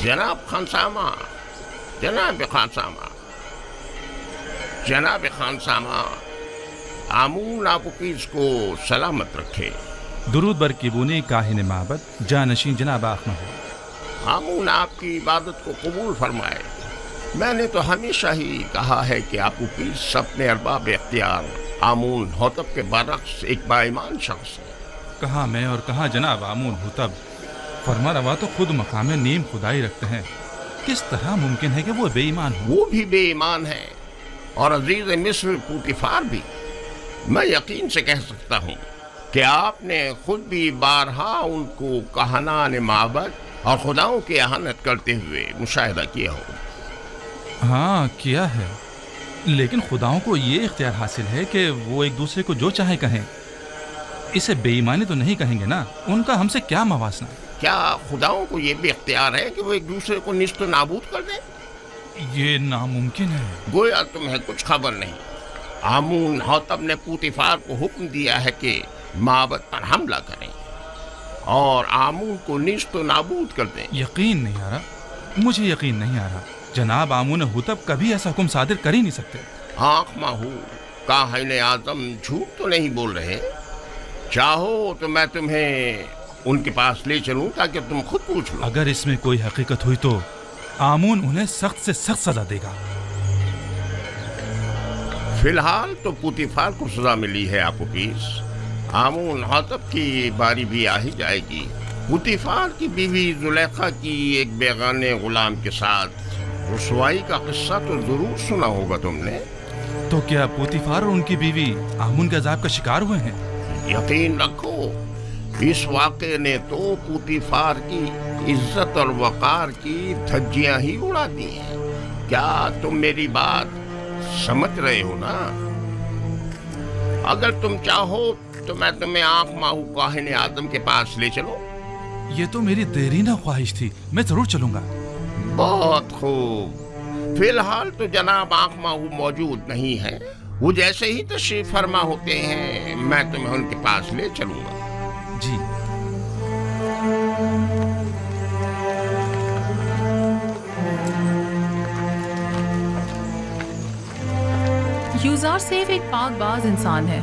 जनाब खानसामा, जनाब खानसामा, जनाब खानसामा, आमून आपुकीज को सलामत रखे। दुरूद बर किबूनी काहिन माबद जानशीन जनाब आखमहू। आमून आपकी इबादत को कबूल फरमाए। मैंने तो हमेशा ही कहा है कि आपुकीज अपने अरबाब इख्तियार आमून होतब के बरक्स एक बाईमान शख्स है। कहाँ मैं और कहाँ जनाब आमून हुतब, फरमा रवा तो खुद मकाम नीम खुदाई रखते हैं। किस तरह मुमकिन है कि वो बेईमान हो? वो भी बेईमान है और अजीज मिस्र पूतिफार भी। मैं यकीन से कह सकता हूँ कि आपने खुद भी बारहा उनको कहानान माबद और खुदाओं की अहानत करते हुए मुशाहिदा किया हो। हाँ किया है, लेकिन खुदाओं को ये इख्तियार हासिल है कि वो एक दूसरे को जो चाहे कहें। इसे बेईमानी तो नहीं कहेंगे ना, उनका हमसे क्या मवासना? क्या खुदाओं को ये भी इख्तियार है कि वो एक दूसरे को निस्त नाबूद कर दें? ये नामुमकिन है। गोया तुम्हें कुछ खबर नहीं। आमून होतब ने पूतिफार को हुक्म दिया है कि माबद पर हमला करें और आमून को निस्त नाबूद कर दें। यकीन नहीं आ रहा, मुझे यकीन नहीं आ रहा। जनाब आमून हुतब कभी ऐसा हुक्म सादिर कर ही नहीं सकते। आँख माहू काहिन आज़म झूठ तो नहीं बोल रहे। चाहो तो मैं तुम्हें उनके पास ले चलूं ताकि तुम खुद पूछ लो। अगर इसमें कोई हकीकत हुई तो आमून उन्हें सख्त से सख्त सजा देगा। फिलहाल तो पूतिफार को सजा मिली है आपुकीस। आमून होतब की बारी भी आ ही जाएगी। पूतिफार की बीवी जुलेखा की एक बेगाने गुलाम के साथ रुसवाई का किस्सा तो जरूर सुना होगा तुमने। तो क्या पूतिफार और उनकी बीवी आमून के अजाब का शिकार हुए हैं? यकीन रखो, इस वाक़े ने तो पूतिफार की इज्जत और वक़ार की धज्जियां ही उड़ा दी हैं। क्या तुम मेरी बात समझ रहे हो ना? अगर तुम चाहो तो मैं तुम्हें आँख माहू काहिन आज़म के पास ले चलो। ये तो मेरी देरीना ख्वाहिश थी, मैं जरूर चलूंगा। बहुत खूब। फिलहाल तो जनाब आँख माहू मौजूद नहीं है। वो जैसे ही तशरीफ फरमा होते हैं मैं तुम्हें उनके पास ले चलूंगा। जी। यूज़ार सेफ एक पाकबाज इंसान है।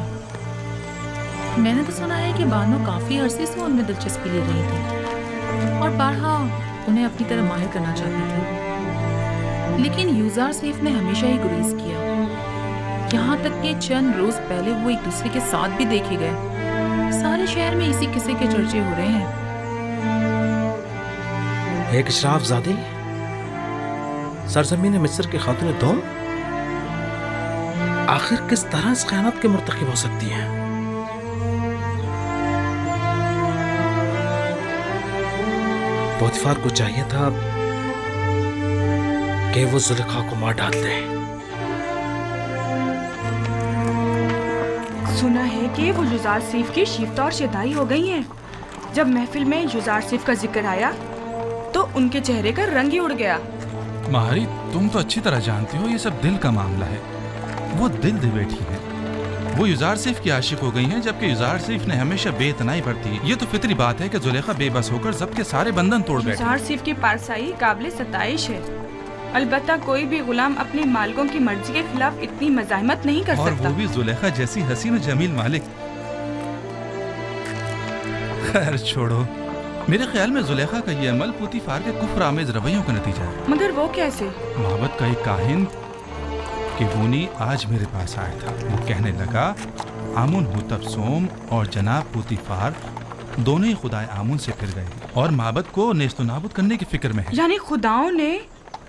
मैंने तो सुना है कि बानो काफी अरसे से उनमें दिलचस्पी ले रही थी और बारहा उन्हें अपनी तरह माहिर करना चाहती थी, लेकिन यूज़ार सेफ ने हमेशा ही गुरेज किया। यहाँ तक कि चंद रोज पहले वो एक दूसरे के साथ भी देखे गए। सारे शहर में इसी किस्से के चर्चे हो रहे हैं। एक इशराफजादी सरजमीन मिस्र के खातून दोम आखिर किस तरह इस खयानत के मुर्तकिब हो सकती हैं? पोतीफार को चाहिए था कि वो जुलेखा को मार डाल दे। सुना है कि वो युजार सीफ की शिफ्ता और शदाई हो गई हैं। जब महफिल में युजार सीफ का जिक्र आया तो उनके चेहरे का रंग ही उड़ गया। मारी, तुम तो अच्छी तरह जानती हो ये सब दिल का मामला है। वो दिल दे बैठी है। वो युजार सीफ की आशिक हो गई हैं, जबकि युजार सीफ ने हमेशा बेइतनाई बरती। ये तो फितरी बात है कि जुलेखा बेबस होकर जब्त के सारे बंधन तोड़ बैठी। युजार सीफ की पारसाई काबिल सताइश है। अलबत्ता कोई भी गुलाम अपने मालिकों की मर्जी के खिलाफ इतनी मज़ाहमत नहीं कर सकता। और वो भी जुलेखा जैसी हसीन जमील मालिक। खैर छोड़ो, मेरे ख्याल में जुलेखा का ये अमल पूतीफार के कुफ्र आमेज रवैयों का नतीजा है। मगर वो कैसे? माबद का एक काहिन किबूनी आज मेरे पास आया था। वो कहने लगा आमुन हुतब सोम और जनाब पूतीफार दोनों ही खुदाए आमुन से फिर गए और माबद को नेस्तो नाबूद करने की फिक्र में है। यानी खुदाओं ने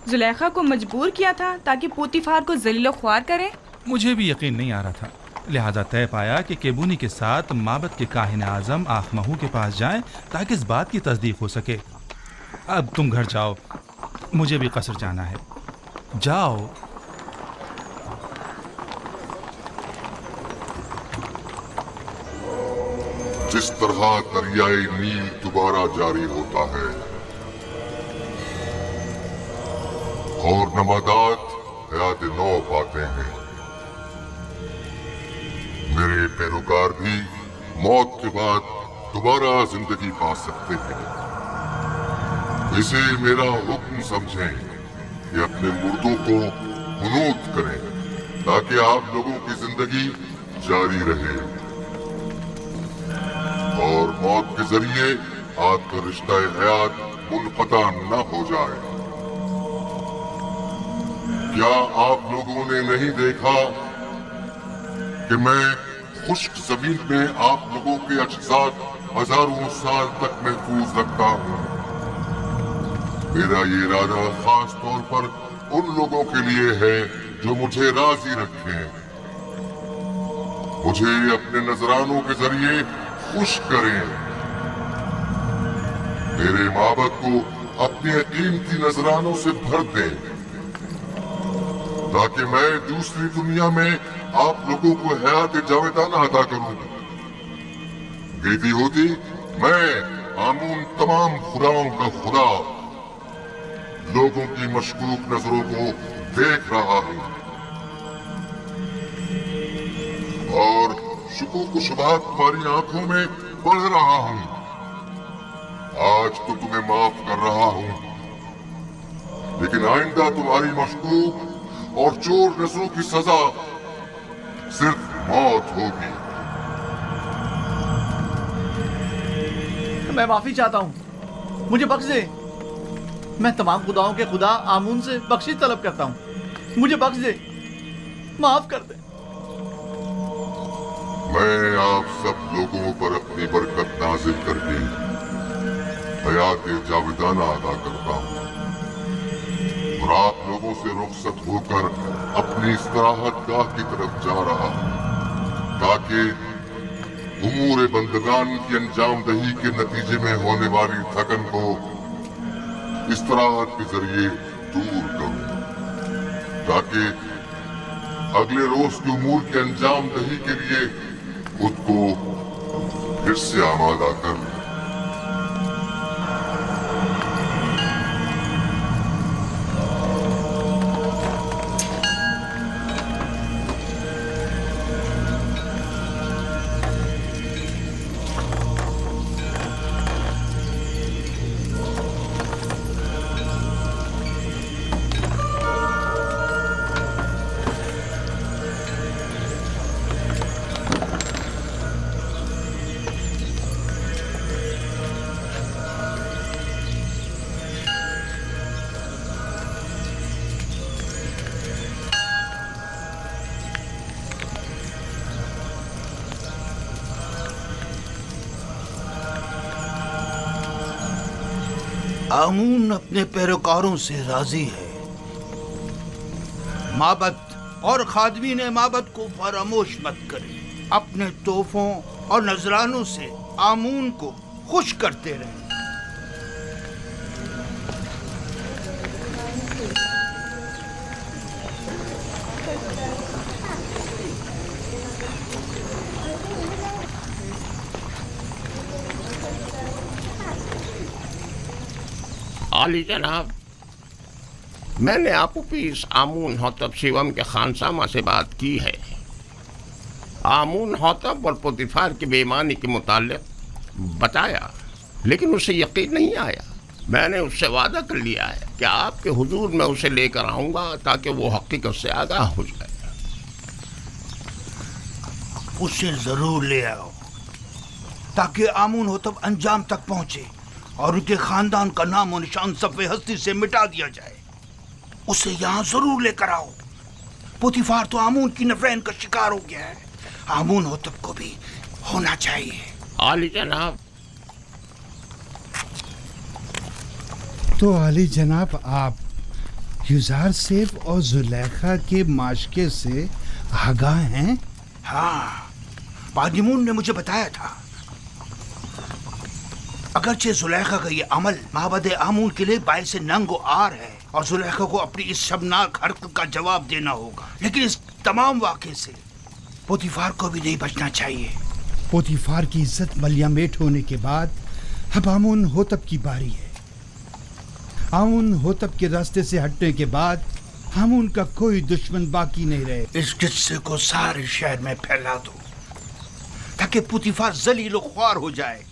जुलेखा को मजबूर किया था ताकि पूतीफार को ज़लील ख्वार करें। मुझे भी यकीन नहीं आ रहा था, लिहाजा तय पाया कि केबूनी के साथ माबद के काहिन आज़म आखमहू के पास जाएं ताकि इस बात की तस्दीक हो सके। अब तुम घर जाओ, मुझे भी कसर जाना है। जाओ। जिस तरह दरियाए नील दोबारा जारी होता है और नमादात हयात नौ पाते हैं, मेरे पैरोकार भी मौत के बाद दोबारा जिंदगी पा सकते हैं। इसे मेरा हुक्म समझें कि अपने मुर्दों को हुनूत करें ताकि आप लोगों की जिंदगी जारी रहे और मौत के जरिए आपका रिश्ता हयात मुनक़ता न हो जाए। क्या आप लोगों ने नहीं देखा कि मैं खुश्क जमीन में आप लोगों के अज्जात हजारों साल तक महफूज रखता हूँ। मेरा ये इरादा खास तौर पर उन लोगों के लिए है जो मुझे राजी रखें। मुझे अपने नजरानों के जरिए खुश करें। मेरे माबद को अपने कीमती नजरानों से भर दें ताकि मैं दूसरी दुनिया में आप लोगों को हयात जावेदाना अता करूं। बेटी होती मैं आमून तमाम खुदाओं का खुदा लोगों की मशकूक नजरों को देख रहा हूं और शुकूक शुबहात तुम्हारी आंखों में पढ़ रहा हूं। आज तो तुम्हें माफ कर रहा हूं, लेकिन आइंदा तुम्हारी मशकूक और चोर नजरों की सजा सिर्फ मौत होगी। मैं माफी चाहता हूँ, मुझे बख्श दे। मैं तमाम खुदाओं के खुदा आमून से बख्शिश तलब करता हूँ। मुझे बख्श दे, माफ कर दे। मैं आप सब लोगों पर अपनी बरकत नाजिल करके हयात जावेदाना अदा करता हूँ और आप लोगों से रुखसत होकर अपनी इस्तराहत गाह की तरफ जा रहा हूँ ताकि उमूर बंदगान की अंजाम दही के नतीजे में होने वाली थकन को इस्तराहत के जरिए दूर करूं ताकि अगले रोज के उमूर के अंजाम दही के लिए खुद को फिर से आमादा कर लूं। आमून अपने पैरोकारों से राजी है। माबद और खादमीन माबद को फरामोश मत करें। अपने तोहफों और नजरानों से आमून को खुश करते रहें। आली जनाब, मैंने आपुपीस आमून होतब शिवम के खानसामा से बात की है। आमून होतब और पोतीफार की बेईमानी के मुताल्लिक बताया, लेकिन उसे यकीन नहीं आया। मैंने उससे वादा कर लिया है कि आपके हुजूर में उसे लेकर आऊँगा ताकि वो हकीकत से आगाह हो जाए। उसे जरूर ले आओ ताकि आमून होतब अंजाम तक पहुंचे और उनके खानदान का नाम और निशान सफ़े हस्ती से मिटा दिया जाए। उसे यहाँ जरूर लेकर आओ। पोतीफार तो आमून की नफरत का शिकार हो गया है, आमून होतब को भी होना चाहिए। आली जनाब। तो आली जनाब, आप युजार सेफ और जुलेखा के माशके से आगाह हैं? हाँ, बादिमून ने मुझे बताया था। अगरचे जुलेखा का ये अमल माबद आमून के लिए बाइस नंगो आर है और जुलेखा को अपनी इस शर्मनाक हरकत का जवाब देना होगा, लेकिन इस तमाम वाक़े से पोतीफार को भी नहीं बचना चाहिए। पोतीफार की इज्जत मलियामेट होने के बाद अब आमून होतब की बारी है। आमून होतब के रास्ते से हटने के बाद आमून का कोई दुश्मन बाकी नहीं रहे। इस किस्से को सारे शहर में फैला दो ताकि पोतीफार जलील ख्वार हो जाए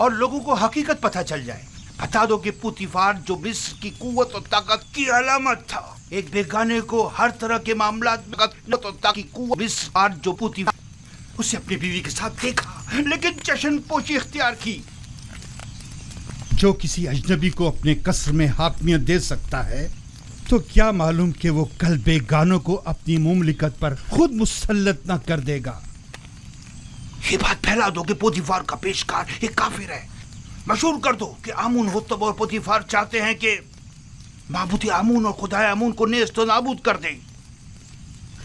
और लोगों को हकीकत पता चल जाए। बता दो कि पुतीफार जो मिस्र की कुव्वत और ताकत की अलामत था, एक बेगाने को हर तरह के मामलात में कुव्वत और ताकत की कुव्वत, मिस्र जो पुतीफार उसे अपनी बीवी के साथ देखा लेकिन जश्न पोशी इख्तियार की। जो किसी अजनबी को अपने कसर में हाकमियत दे सकता है, तो क्या मालूम कि वो कल बेगानों को अपनी मुमलिकत पर खुद मुसल्लत न कर देगा। ये बात फैला दो कि पोतीफार का पेशकार एक काफिर है। मशहूर कर दो कि आमून हुत्तब और पोतीफार चाहते हैं कि माबूद आमून और खुदाए आमून को नेस्त नाबूद कर दें।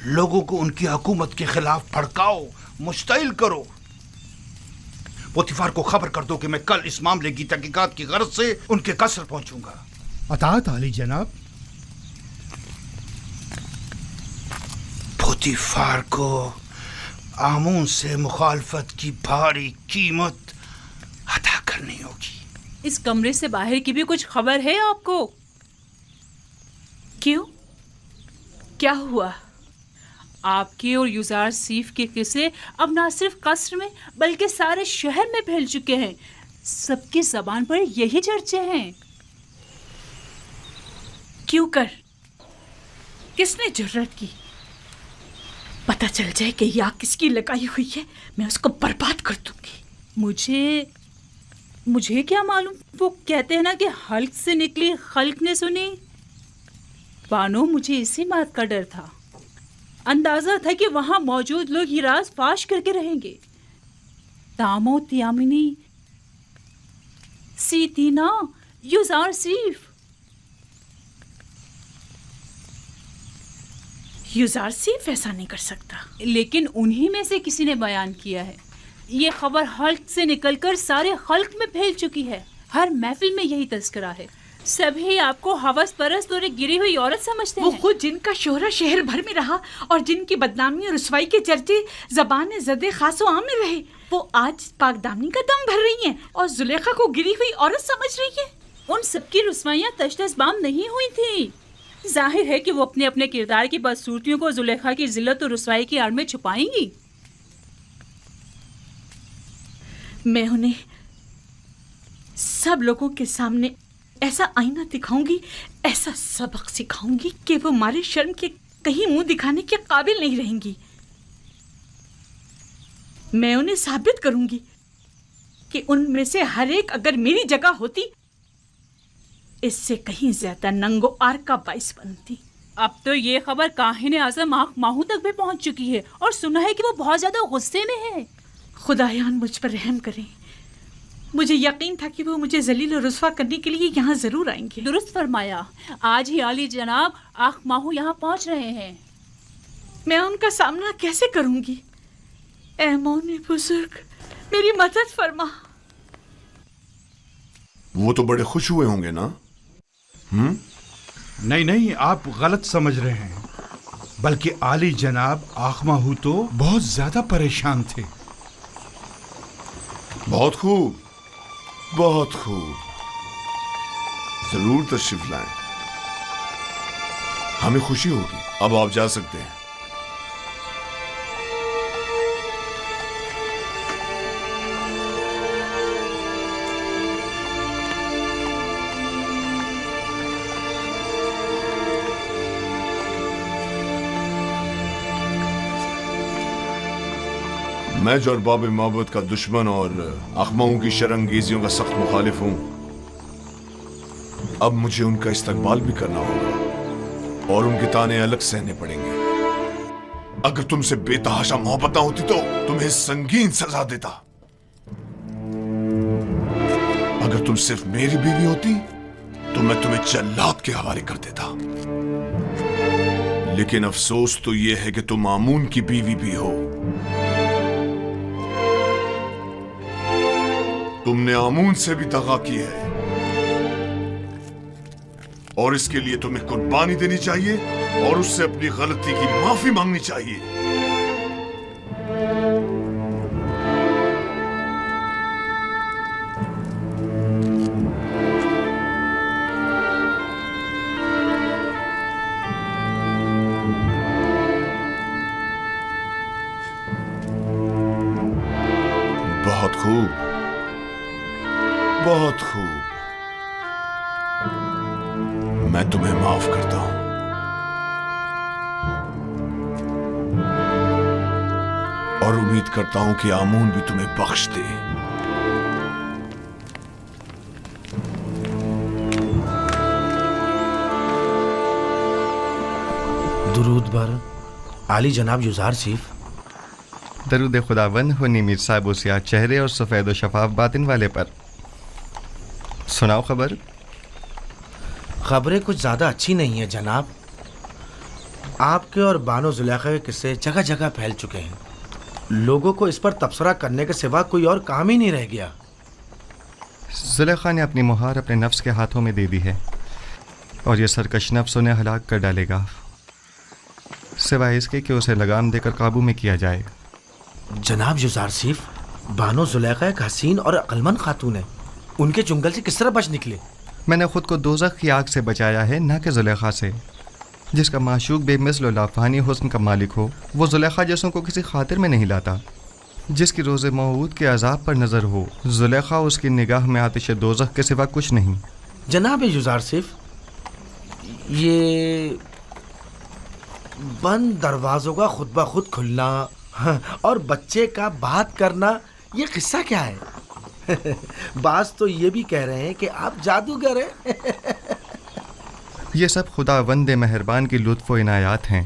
लोगों को उनकी हुकूमत के खिलाफ भड़काओ, मुश्तइल करो। पोतीफार को खबर कर दो कि मैं कल इस मामले की तहकीकात की गर्ज से उनके कसर पहुंचूंगा। अतात आली जनाब। पोतीफार को आमून से मुखालफत की भारी कीमत अदा करनी होगी। इस कमरे से बाहर की भी कुछ खबर है आपको? क्यों, क्या हुआ? आपके और युजार सीफ के किस्से अब ना सिर्फ कसर में बल्कि सारे शहर में फैल चुके हैं। सबकी जबान पर यही चर्चे हैं। क्यों कर? किसने जुर्रत की? पता चल जाए कि ये आग किसकी लगाई हुई है, मैं उसको बर्बाद कर दूंगी। मुझे क्या मालूम। वो कहते हैं ना कि हल्क से निकली खल्क ने सुनी। बानो, मुझे इसी बात का डर था। अंदाजा था कि वहां मौजूद लोग ये राज फाश करके रहेंगे। तामो त्यामिनी, सीतीना, युजार सीफ। युजार सीफ ऐसा नहीं कर सकता। लेकिन उन्हीं में से किसी ने बयान किया है। ये खबर हल्क से निकलकर सारे खल्क में फैल चुकी है। हर महफिल में यही तस्करा है। सभी आपको हवस परस्त और एक गिरी हुई औरत समझते हैं। वो खुद जिनका शोहरा शहर भर में रहा और जिनकी बदनामी और रुसवाई के चर्चे ज़बान ज़दे खासो आम में रहे, वो आज पाकदामनी का दम भर रही हैं और जुलेखा को गिरी हुई औरत समझ रही है। उन सबकी रुसवाइयाँ तशतशबाम नहीं हुई थी। जाहिर है कि वो अपने अपने किरदार की बदसूरतियों को जुलेखा की जिल्लत और रुसवाई की आड़ में छुपाएंगी। मैं उन्हें सब लोगों के सामने ऐसा आईना दिखाऊंगी, ऐसा सबक सिखाऊंगी कि वो हमारे शर्म के कहीं मुंह दिखाने के काबिल नहीं रहेंगी। मैं उन्हें साबित करूंगी कि उनमें से हर एक अगर मेरी जगह होती, इससे कहीं ज्यादा नंगो आर का बाइस बनती। अब तो ये खबर काहिन आज़म आँख माहू तक भी पहुंच चुकी है और सुना है कि वो बहुत ज्यादा गुस्से में है। खुदायान मुझ पर रहम करें। मुझे यकीन था कि वो मुझे जलील और रुस्वा करने के लिए यहाँ जरूर आएंगे। दुरुस्त फरमाया। आज ही आली जनाब आँख माहू यहाँ पहुँच रहे हैं। मैं उनका सामना कैसे करूंगी? ऐ मौनी बुजुर्ग, मेरी मदद फरमा। वो तो बड़े खुश हुए होंगे ना? नहीं नहीं, आप गलत समझ रहे हैं। बल्कि आली जनाब आखमाहू तो बहुत ज्यादा परेशान थे। बहुत खूब, बहुत खूब। जरूर तशरीफ लाएं, हमें खुशी होगी। अब आप जा सकते हैं। मैं जो अरबाब मोहब्बत का दुश्मन और अखमाओं की शरंगेजियों का सख्त मुखालिफ हूं, अब मुझे उनका इस्तकबाल भी करना होगा और उनके ताने अलग सहने पड़ेंगे। अगर तुमसे बेतहाशा मोहब्बत ना होती तो तुम्हें संगीन सजा देता। अगर तुम सिर्फ मेरी बीवी होती तो मैं तुम्हें जल्लाद के हवाले कर देता। लेकिन अफसोस तो यह है कि तुम आमून की बीवी भी हो। तुमने आमून से भी दगा की है और इसके लिए तुम्हें कुर्बानी देनी चाहिए और उससे अपनी गलती की माफी मांगनी चाहिए। बहुत खूब, बहुत खूब। میں تمہیں معاف کرتا ہوں. اور امید کرتا ہوں کہ آمون بھی تمہیں بخش دے. درود بر عالی جناب یوزار شیف. درود خداوند ہو میر صاحب و سیاہ چہرے اور سفید و شفاف باطن والے پر. سناؤ خبر. خبریں کچھ زیادہ اچھی نہیں ہیں جناب. آپ کے اور بانو زلیخا کے قصے جگہ جگہ پھیل چکے ہیں. لوگوں کو اس پر تبصرہ کرنے کے سوا کوئی اور کام ہی نہیں رہ گیا. زلیخا نے اپنی مہار اپنے نفس کے ہاتھوں میں دے دی ہے اور یہ سرکش نفس انہیں ہلاک کر ڈالے گا، سوائے اس کے کہ اسے لگام دے کر قابو میں کیا جائے. جناب یوزار شیف، بانو زلیخا ایک حسین اور عقلمند خاتون ہے. ان کے چنگل سے کس طرح بچ نکلے؟ میں نے خود کو دوزخ کی آگ سے بچایا ہے، نہ کہ زلیخا سے. جس کا معشوق بے مثل و لافانی حسن کا مالک ہو وہ زلیخا جیسوں کو کسی خاطر میں نہیں لاتا. جس کی روز موعود کے عذاب پر نظر ہو، زلیخا اس کی نگاہ میں آتش دوزخ کے سوا کچھ نہیں. جناب یوزار شیف، یہ بند دروازوں کا خود بخود کھلنا اور بچے کا بات کرنا، یہ قصہ کیا ہے؟ بعض تو یہ بھی کہہ رہے ہیں کہ آپ جادوگر ہیں. یہ سب خداوند مہربان کی لطف و عنایات ہیں.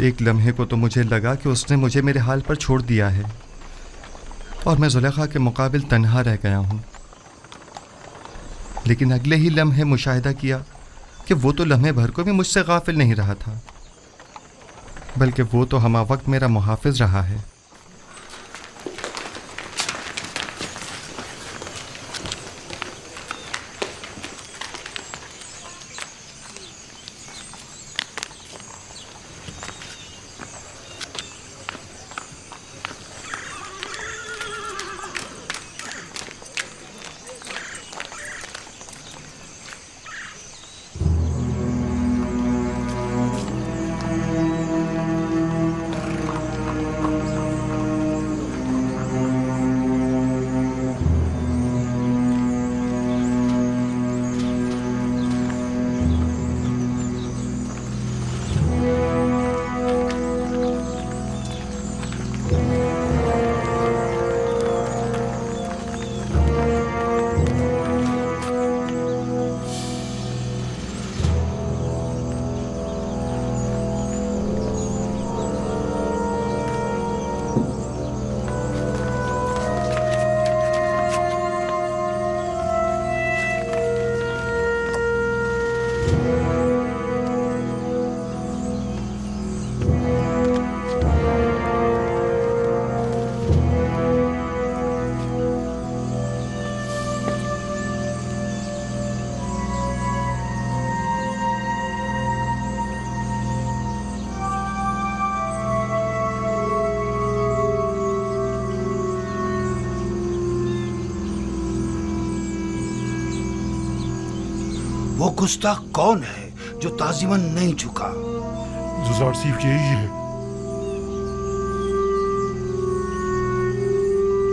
ایک لمحے کو تو مجھے لگا کہ اس نے مجھے میرے حال پر چھوڑ دیا ہے اور میں زلیخا کے مقابل تنہا رہ گیا ہوں. لیکن اگلے ہی لمحے مشاہدہ کیا کہ وہ تو لمحے بھر کو بھی مجھ سے غافل نہیں رہا تھا، بلکہ وہ تو ہمہ وقت میرا محافظ رہا ہے. وہ گستاخ کون ہے جو تعظیماً نہیں جھکا؟ زوزار شیف یہی ہے.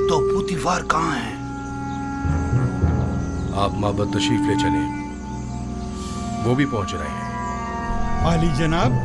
تو پوتیفار کہاں ہے؟ آپ معبد تشریف لے چلیں، وہ بھی پہنچ رہے ہیں. عالی جناب،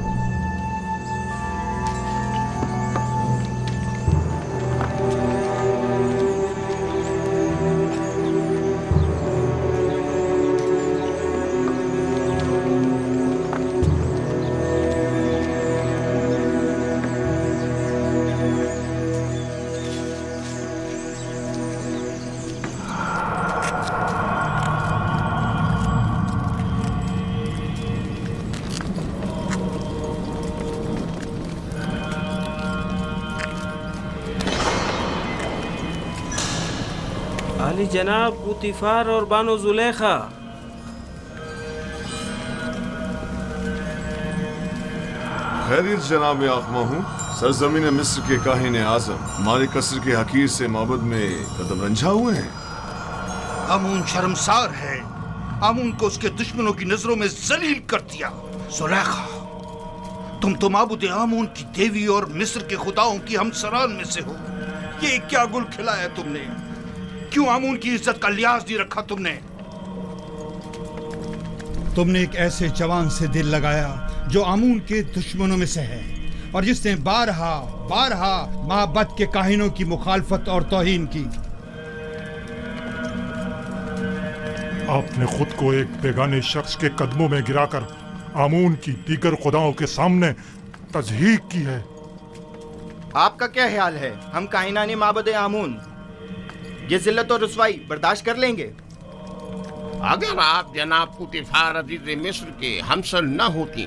عالی جناب پوتیفار اور بانو زلیخا. خیریت جناب آقما ہوں. سرزمین مصر کے کاہن اعظم مالک قصر کے حقیر سے معبد میں قدم رنجھا ہوئے ہیں. آمون شرمسار ہے. آمون کو اس کے دشمنوں کی نظروں میں ذلیل کر دیا. زلیخا، تم تو معبود آمون کی دیوی اور مصر کے خداؤں کی ہمسران میں سے ہو. یہ کیا گل کھلایا تم نے؟ کیوں آمون کی عزت کا لحاظ نہیں رکھا تم نے؟ تم نے ایک ایسے جوان سے دل لگایا جو آمون کے دشمنوں میں سے ہے اور جس نے بارہا معبد کے کاہنوں کی مخالفت اور توہین کی. آپ نے خود کو ایک بیگانے شخص کے قدموں میں گرا کر آمون کی دیگر خداؤں کے سامنے تضحیق کی ہے. آپ کا کیا خیال ہے؟ ہم کائنان معبد آمون یہ ذلت اور رسوائی برداشت کر لیں گے؟ اگر آپ جناب پوتیفار عزیز مصر کے ہمسر نہ ہوتی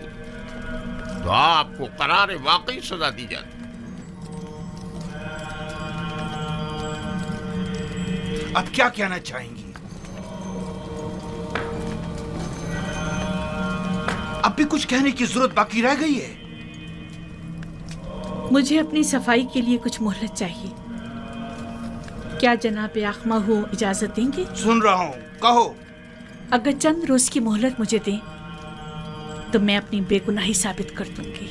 تو آپ کو قرار واقعی سزا دی جاتی. اب کیا کہنا چاہیں گی؟ اب بھی کچھ کہنے کی ضرورت باقی رہ گئی ہے؟ مجھے اپنی صفائی کے لیے کچھ مہلت چاہیے. کیا جناب آخمہو اجازت دیں گے؟ سن رہا ہوں، کہو. اگر چند روز کی مہلت مجھے دیں تو میں اپنی بے گناہی ثابت کر دوں گی.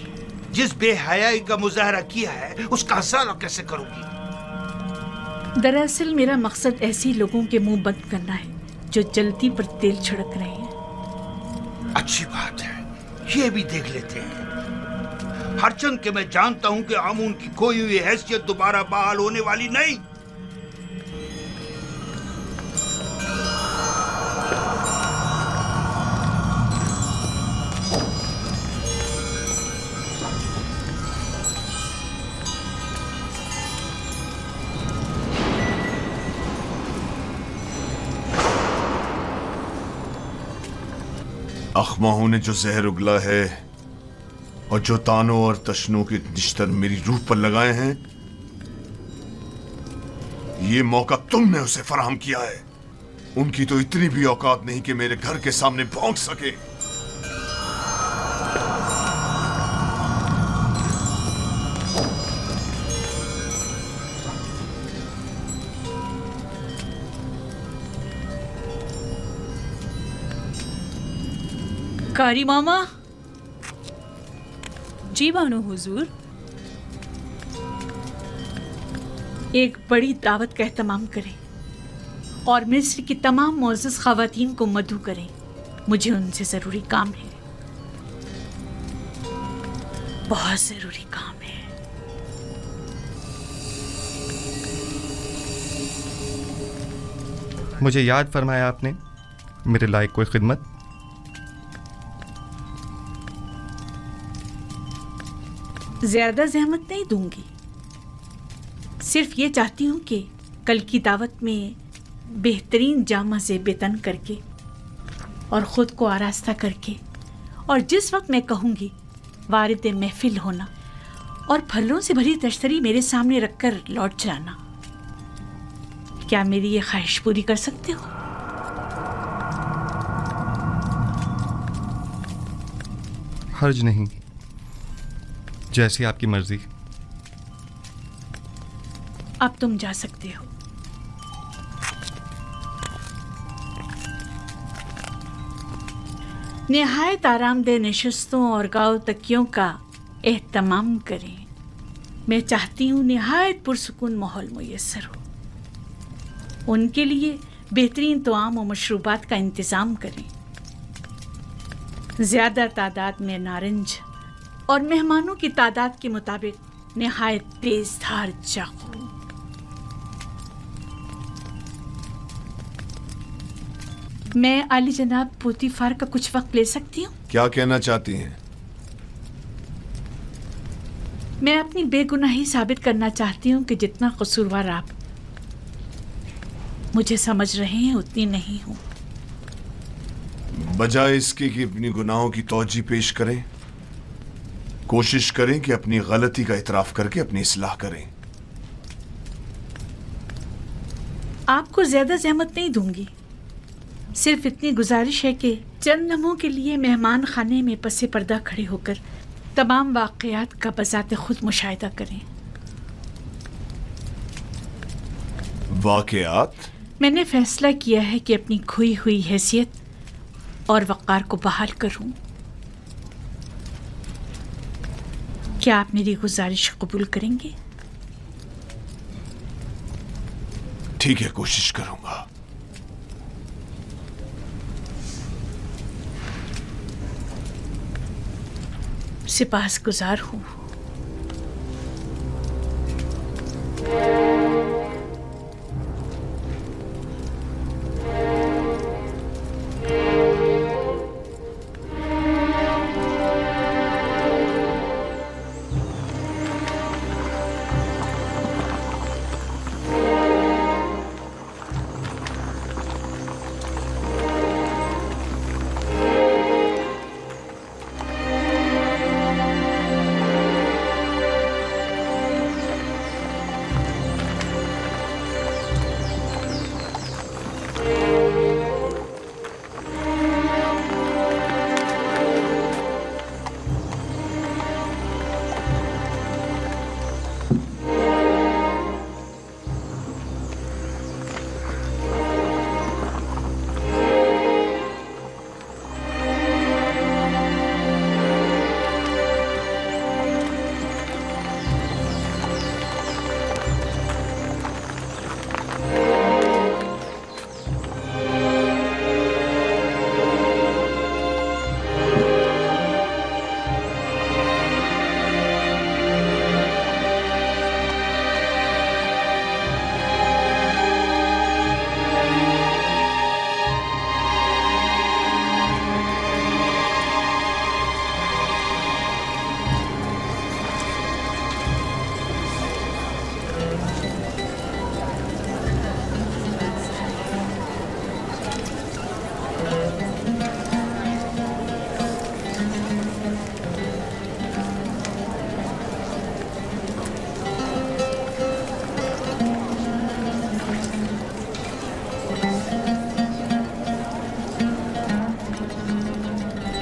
جس بے حیائی کا مظاہرہ کیا ہے اس کا ازالہ کیسے کروں گی؟ دراصل میرا مقصد ایسے لوگوں کے منہ بند کرنا ہے جو جلدی پر تیل چھڑک رہے ہیں. اچھی بات ہے، یہ بھی دیکھ لیتے ہیں. ہرچند کہ میں جانتا ہوں کہ آمون کی کھوئی ہوئی حیثیت دوبارہ بحال ہونے والی نہیں. اخماہوں نے جو زہر اگلا ہے اور جو تانوں اور تشنوں کے نشتر میری روح پر لگائے ہیں، یہ موقع تم نے اسے فراہم کیا ہے. ان کی تو اتنی بھی اوقات نہیں کہ میرے گھر کے سامنے پہنچ سکے. کاری ماما. جی بانو حضور. ایک بڑی دعوت کا اہتمام کریں اور مصر کی تمام معزز خواتین کو مدعو کریں. مجھے ان سے ضروری کام ہے، بہت ضروری کام ہے. مجھے یاد فرمایا آپ نے میرے لائق کوئی خدمت؟ زیادہ زحمت نہیں دوں گی. صرف یہ چاہتی ہوں کہ کل کی دعوت میں بہترین جامہ سے بے تن کر کے اور خود کو آراستہ کر کے اور جس وقت میں کہوں گی وارد محفل ہونا اور پھلوں سے بھری تشتری میرے سامنے رکھ کر لوٹ جانا. کیا میری یہ خواہش پوری کر سکتے ہو؟ حرج نہیں، جیسی آپ کی مرضی. اب تم جا سکتے ہو. نہایت آرام دہ نشستوں اور گاؤ تکیوں کا اہتمام کریں. میں چاہتی ہوں نہایت پرسکون ماحول میسر ہو. ان کے لیے بہترین طعام و مشروبات کا انتظام کریں. زیادہ تعداد میں نارنج اور مہمانوں کی تعداد کے مطابق نہایت تیز دھار چاقو. میں عالی جناب پوتیفار کا کچھ وقت لے سکتی ہوں؟ کیا کہنا چاہتی ہیں؟ میں اپنی بے گناہی ثابت کرنا چاہتی ہوں کہ جتنا قصوروار آپ مجھے سمجھ رہے ہیں اتنی نہیں ہوں. بجائے اس کے کہ اپنی گناہوں کی توجیہ پیش کریں، کوشش کریں کہ اپنی غلطی کا اعتراف کر کے اپنی اصلاح کریں. آپ کو زیادہ زحمت نہیں دوں گی. صرف اتنی گزارش ہے کہ چند لمحوں کے لیے مہمان خانے میں پس پردہ کھڑے ہو کر تمام واقعات کا بذات خود مشاہدہ کریں. واقعات؟ میں نے فیصلہ کیا ہے کہ اپنی کھوئی ہوئی حیثیت اور وقار کو بحال کروں. کیا آپ میری گزارش قبول کریں گے؟ ٹھیک ہے، کوشش کروں گا. सिपाहसगुजार हूँ।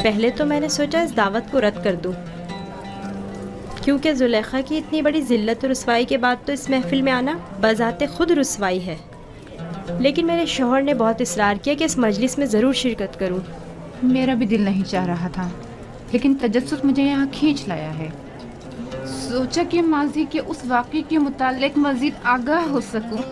पहले तो मैंने सोचा इस दावत को रद्द कर दूं, क्योंकि जुलेखा की इतनी बड़ी जिल्लत और रुसवाई के बाद तो इस महफिल में आना बज़ाते खुद रुसवाई है। लेकिन मेरे शौहर ने बहुत इसरार किया कि इस मजलिस में ज़रूर शिरकत करूं। मेरा भी दिल नहीं चाह रहा था, लेकिन तजस्सुस मुझे यहाँ खींच लाया है। सोचा कि माजी के उस वाक़े के मुताल्लिक मज़ीद आगाह हो सकूं।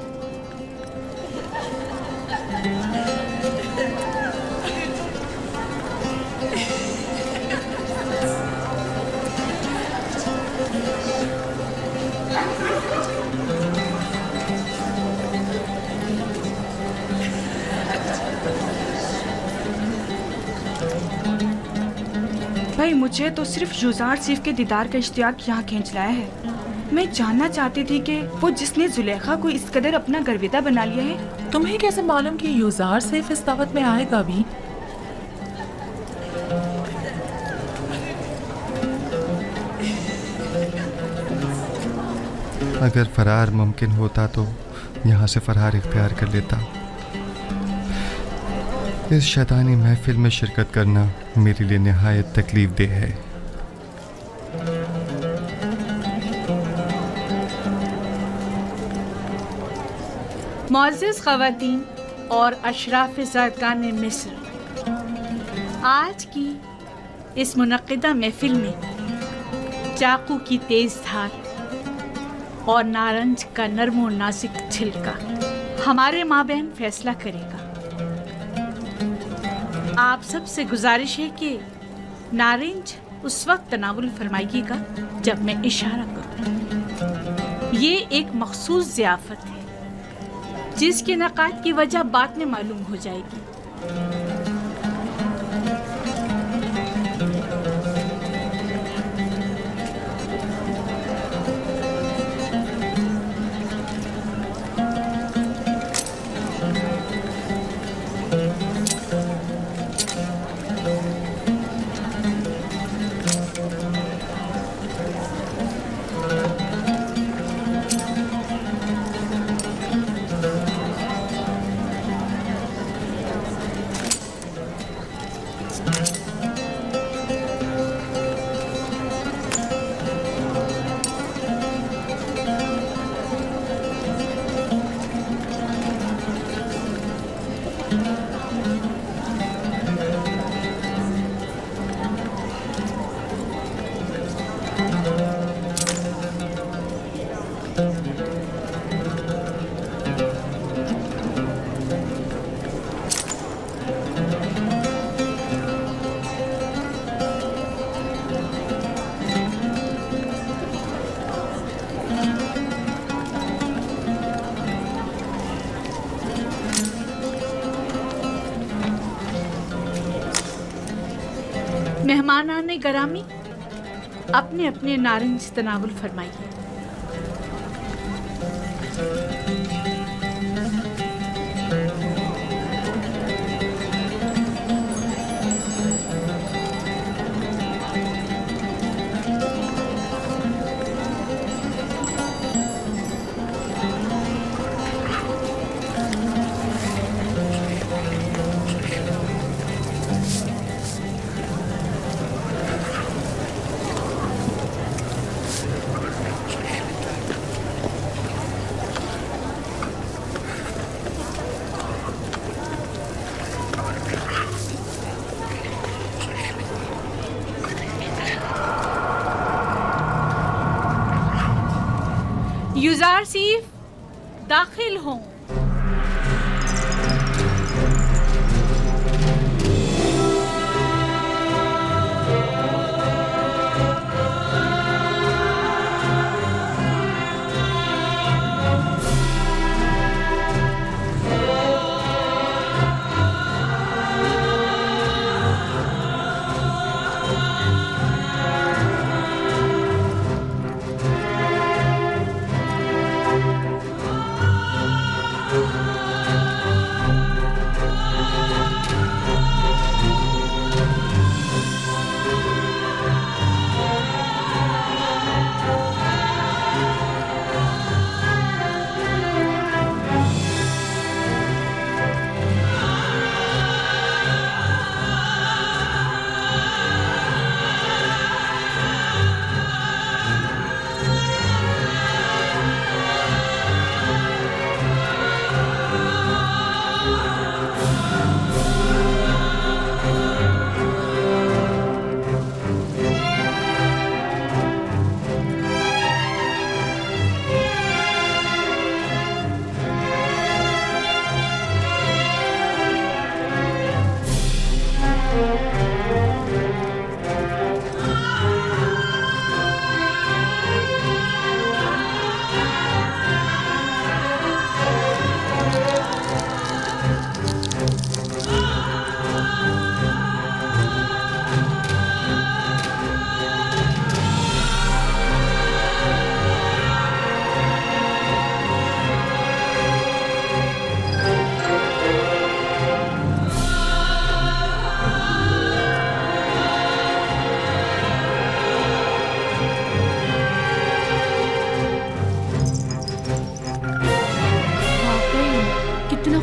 भाई मुझे तो सिर्फ युजार सीफ के दीदार का इश्तियाक यहाँ खींच लाया है। मैं जानना चाहती थी कि वो जिसने जुलेखा को इस कदर अपना गर्विदा बना लिया है। तुम्हें कैसे मालूम कि युजार सीफ इस दावत में आएगा भी? अगर फरार मुमकिन होता तो यहाँ से फरार इख्तियार कर लेता। इस शैतानी महफिल में शिरकत करना मेरे लिए निहायत तकलीफ देह है। मुअज़्ज़िज़ ख़वातीन और अशराफ़ ज़ादगान मिस्र, आज की इस मुनक़्क़िदा महफिल में चाकू की तेज़ धार और नारंज का नर्म और नाजुक छिलका हमारे माबैन फैसला करेगा। आप सबसे गुजारिश है कि नारंज उस वक्त तनावुल फरमाइएगा जब मैं इशारा करूं। ये एक मखसूस ज़ियाफ़त है जिसके इनेकाद की वजह बाद में मालूम हो जाएगी। मेहमानान गरामी, अपने अपने नारंज तनावुल फरमाइए। युजार सीफ दाखिल हों।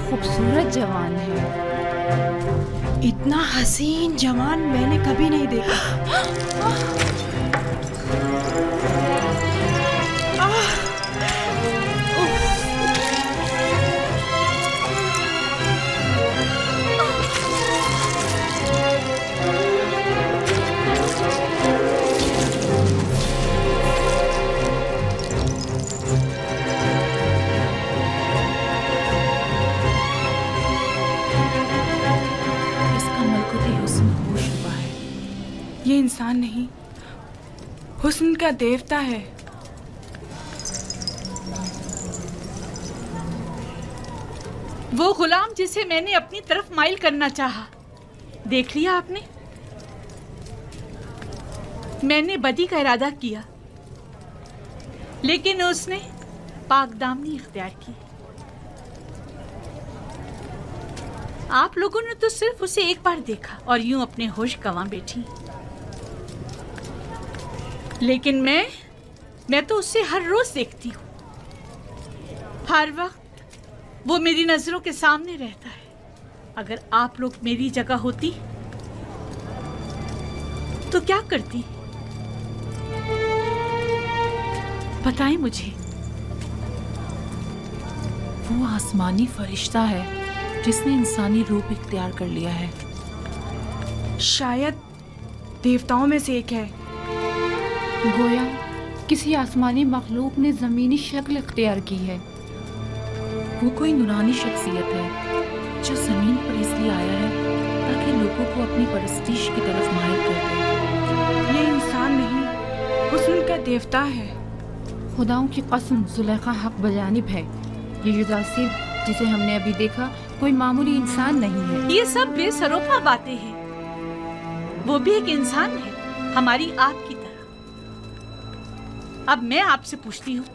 खूबसूरत जवान है। इतना हसीन जवान मैंने कभी नहीं देखा। ये इंसान नहीं, हुस्न का देवता है। वो गुलाम जिसे मैंने अपनी तरफ माइल करना चाहा, देख लिया आपने? मैंने बदी का इरादा किया, लेकिन उसने पाकदामनी इख्तियार की। आप लोगों ने तो सिर्फ उसे एक बार देखा और यूं अपने होश गंवा बैठी, लेकिन मैं तो उसे हर रोज देखती हूँ। हर वक्त वो मेरी नजरों के सामने रहता है। अगर आप लोग मेरी जगह होती तो क्या करती, बताएं मुझे। वो आसमानी फरिश्ता है जिसने इंसानी रूप इख्तियार कर लिया है। शायद देवताओं में से एक है। गोया किसी आसमानी मखलूक ने ज़मीनी शक्ल इख्तियार की है। वो कोई नूरानी शख्सियत है जो ज़मीन पर इसलिए आया है ताकि लोगों को अपनी परस्तिश की तरफ माहिर कर दे। ये इंसान नहीं, हुस्न का देवता है। खुदाओं की कसम, जुलेखा हक बजानिब है। ये युदासिर जिसे हमने अभी देखा कोई मामूली इंसान नहीं है। ये सब बेसरोपा बातें हैं। वो भी एक इंसान है, हमारी आपकी तरह। अब मैं आपसे पूछती हूँ,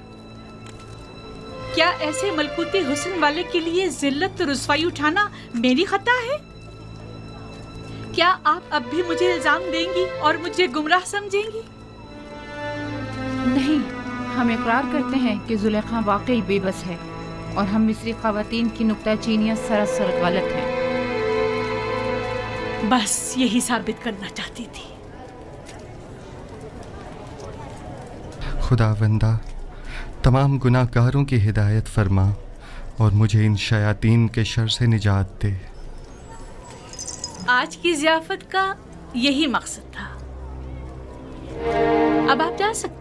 क्या ऐसे मलकूती हुस्न वाले के लिए जिल्लत और रुसवाई उठाना मेरी खता है? क्या आप अब भी मुझे इल्जाम देंगी और मुझे गुमराह समझेंगी? नहीं, हम इकरार करते हैं कि जुलेखा वाकई बेबस है और हम मिस्री ख़वातीन की नुक्ताचीनियाँ सरासर गलत हैं। बस यही साबित करना चाहती थी। खुदावंदा, तमाम गुनाहगारों की हिदायत फरमा और मुझे इन शयातीन के शर से निजात दे। आज की ज़ियाफ़त का यही मकसद था। अब आप जा सकते